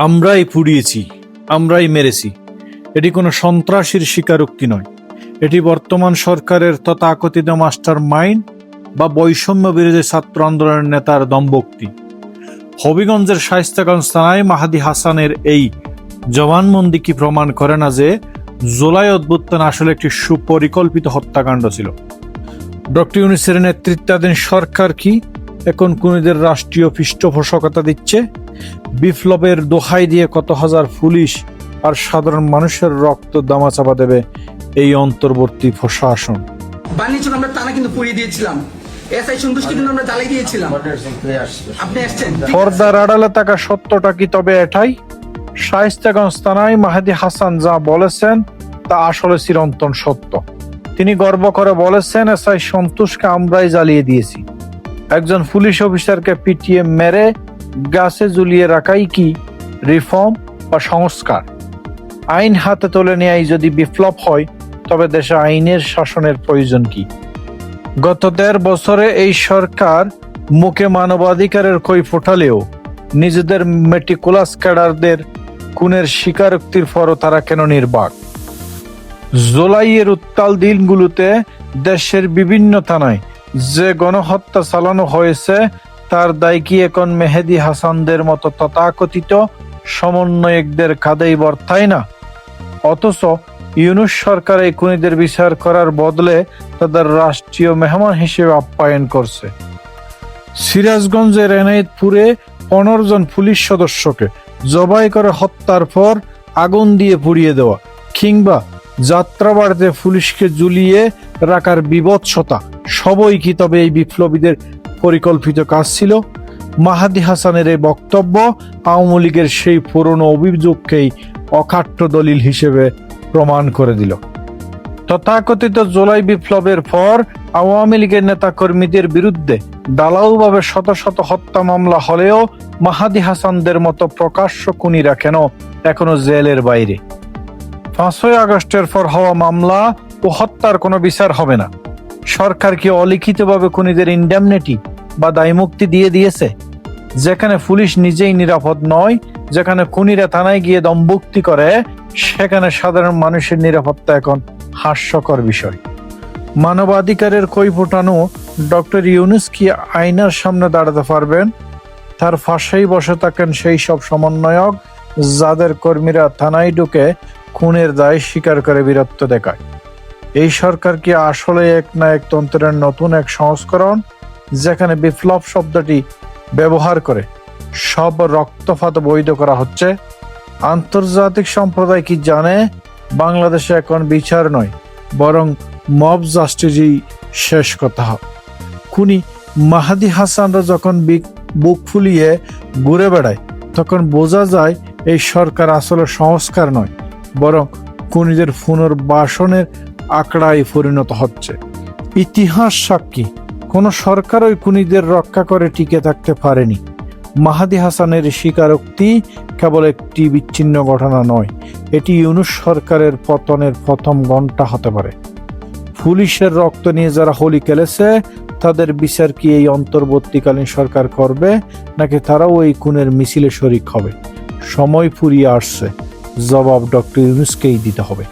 আমরাই পুড়িয়েছি, আমরাই মেরেছি, এটি কোনো সন্ত্রাসীর স্বীকারোক্তি নয়। এটি বর্তমান সরকারের তথাকথিত মাস্টার মাইন্ড বা বৈষম্য বিরোধী ছাত্র আন্দোলনের নেতার দম্ভোক্তি। হবিগঞ্জের শায়েস্তাগঞ্জ থানায় মাহাদী হাসানের এই জবানবন্দি কি প্রমাণ করে না যে জুলাই অভ্যুত্থান আসলে একটি সুপরিকল্পিত হত্যাকাণ্ড ছিল? ডক্টর ইউনূসের নেতৃত্বাধীন সরকার কি এখন খুনিদের রাষ্ট্রীয় পৃষ্ঠপোষকতা দিচ্ছে? বিপ্লবের দোহাই দিয়ে কত হাজার পুলিশ আর সাধারণ মানুষের রক্ত দামাচাপা দেবে এই অন্তর্বর্তী প্রশাসন? বাণিজ্য আমরা টানা কিন্তু পুড়িয়ে দিয়েছিলাম, এসআই সন্তুষ্টি কিন্তু আমরা জ্বালিয়ে দিয়েছিলাম। আপনি আসছেন, পর্দার আড়ালে থাকা সত্যটা কি তবে এটাই? শায়েস্তাগঞ্জ থানায় মাহাদী হাসান যা বলেছেন তা আসলে চিরন্তন সত্য। তিনি গর্ব করে বলেছেন, এসআই সন্তোষকে আমরাই জ্বালিয়ে দিয়েছি। একজন পুলিশ অফিসারকে পিটিয়ে মেরে গাছে ঝুলিয়ে রাখাই কি রিফর্ম বা সংস্কার? আইন হাতে তুলে নেয়াই যদি বিপ্লব হয়, তবে দেশে আইনের শাসনের প্রয়োজন কি? গত ১.৫ বছরে এই সরকার মুখে মানবাধিকারের কই ফোটালেও নিজেদের মেটিকুলাস ক্যাডারদের খুনের স্বীকারোক্তির পরও তারা কেন নির্বাক? জুলাইয়ের উত্তাল দিনগুলোতে দেশের বিভিন্ন থানায় যে গণহত্যা চালানো হয়েছে তার দায় কি এখন মেহেদী হাসানদের মতো তথাকথিত সমন্বয়কদের কাঁধেই বর্তায় না? অথচ ইউনূস সরকার এই খুনিদের বিচার করার বদলে তাদের রাষ্ট্রীয় মেহমান হিসেবে আপ্যায়ন করছে। সিরাজগঞ্জের এনায়েতপুরে ১৫ জন পুলিশ সদস্যকে জবাই করে হত্যার পর আগুন দিয়ে পুড়িয়ে দেওয়া, কিংবা যাত্রাবাড়িতে পুলিশকে ঝুলিয়ে রাখার বিভৎসতা, সবই কি তবে এই বিপ্লবীদের পরিকল্পিত কাজ ছিল? মাহাদী হাসানের এই বক্তব্য আওয়ামী লীগের সেই পুরনো অভিযোগকেই অকাট্য দলিল হিসেবে প্রমাণ করে দিল। তথাকথিত জুলাই বিপ্লবের পর আওয়ামী লীগের নেতাকর্মীদের বিরুদ্ধে ঢালাওভাবে শত শত হত্যা মামলা হলেও মাহাদী হাসানদের মতো প্রকাশ্য খুনিরা কেন এখনো জেলের বাইরে? ৫ই আগস্টের পর হওয়া মামলা ও হত্যার কোনো বিচার হবে না। সরকার কি অলিখিতভাবে খুনিদের ইন্ডেমনিটি বা দায়মুক্তি দিয়ে দিয়েছে? যেখানে পুলিশ নিজেই নিরাপদ নয়, যেখানে খুনিরা থানায় গিয়ে দমভুক্তি করে, সেখানে সাধারণ মানুষের নিরাপত্তা এখন হাস্যকর বিষয়। মানবাধিকারের কই ফোটানো ডক্টর ইউনূস কি আয়নার সামনে দাঁড়াতে পারবেন? তার ফাঁসেই বসে থাকেন সেই সব সমন্বয়ক যাদের কর্মীরা থানায় ঢুকে খুনের দায় স্বীকার করে বীরত্ব দেখায়। এই সরকার কি আসলে একনায়কতন্ত্রের নতুন এক সংস্করণ, যেখানে বিপ্লব শব্দটি ব্যবহার করে সব রক্তপাত বৈধ করা হচ্ছে? আন্তর্জাতিক সম্প্রদায় কি জানে বাংলাদেশে এখন বিচার নয়, বরং মব জাস্টিসই শেষ কথা? খুনি মাহাদী হাসানরা যখন বুক ফুলিয়ে ঘুরে বেড়ায়, তখন বোঝা যায় এই সরকার আসলে সংস্কার নয়, বরং খুনিদের পুনর্বাসনের আঁকড়ায় পরিণত হচ্ছে। ইতিহাস সাক্ষী, কোন সরকার ওই খুনিদের রক্ষা করে টিকে থাকতে পারেনি। মাহাদী হাসানের স্বীকারোক্তি কেবল একটি বিচ্ছিন্ন ঘটনা নয়, এটি ইউনূস সরকারের পতনের প্রথম ঘণ্টা হতে পারে। পুলিশের রক্ত নিয়ে যারা হোলি খেলেছে, তাদের বিচার কি এই অন্তর্বর্তীকালীন সরকার করবে, নাকি তারাও এই খুনের মিছিলে শরিক হবে? সময় ফুরিয়ে আসছে, জবাব ডক্টর ইউনূসকেই দিতে হবে।